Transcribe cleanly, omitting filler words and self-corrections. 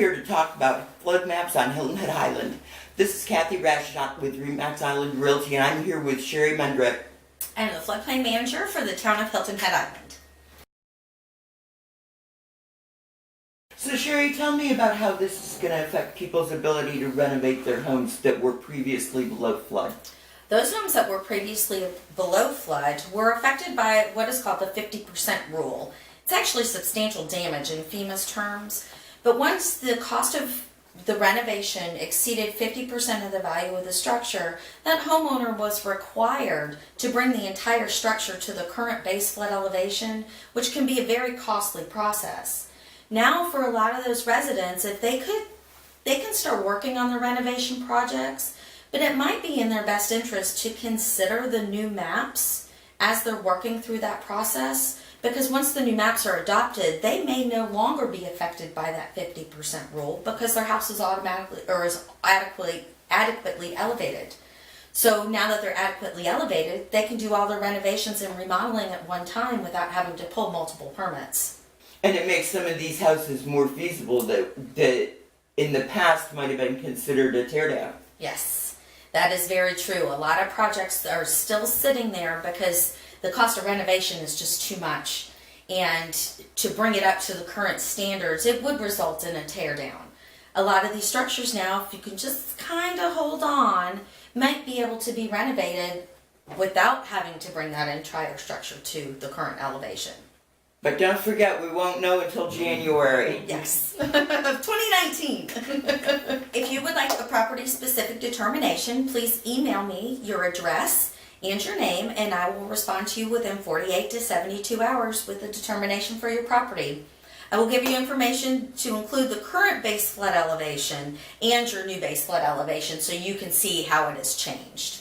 here to talk about flood maps on Hilton Head Island. This is Cathie Rasch with REMAX Island Realty, and I'm here with Sherry Mendrick. I'm the floodplain manager for the town of Hilton Head Island. So Sherry, tell me about how this is going to affect people's ability to renovate their homes that were previously below flood. Those homes that were previously below flood were affected by what is called the 50% rule. It's actually substantial damage in FEMA's terms, but once the cost of the renovation exceeded 50% of the value of the structure, that homeowner was required to bring the entire structure to the current base flood elevation, which can be a very costly process. Now for a lot of those residents, if they can start working on the renovation projects, but it might be in their best interest to consider the new maps as they're working through that process, because once the new maps are adopted, they may no longer be affected by that 50% rule because their house is adequately elevated. So now that they're adequately elevated, they can do all their renovations and remodeling at one time without having to pull multiple permits. And it makes some of these houses more feasible that in the past might have been considered a tear down. Yes, that is very true. A lot of projects are still sitting there because the cost of renovation is just too much. And to bring it up to the current standards, it would result in a tear down. A lot of these structures now, if you can just kind of hold on, might be able to be renovated without having to bring that entire structure to the current elevation. But don't forget, we won't know until January. Yes, 2019. If you would like a property-specific determination, please email me your address and your name, and I will respond to you within 48 to 72 hours with a determination for your property. I will give you information to include the current base flood elevation and your new base flood elevation so you can see how it has changed.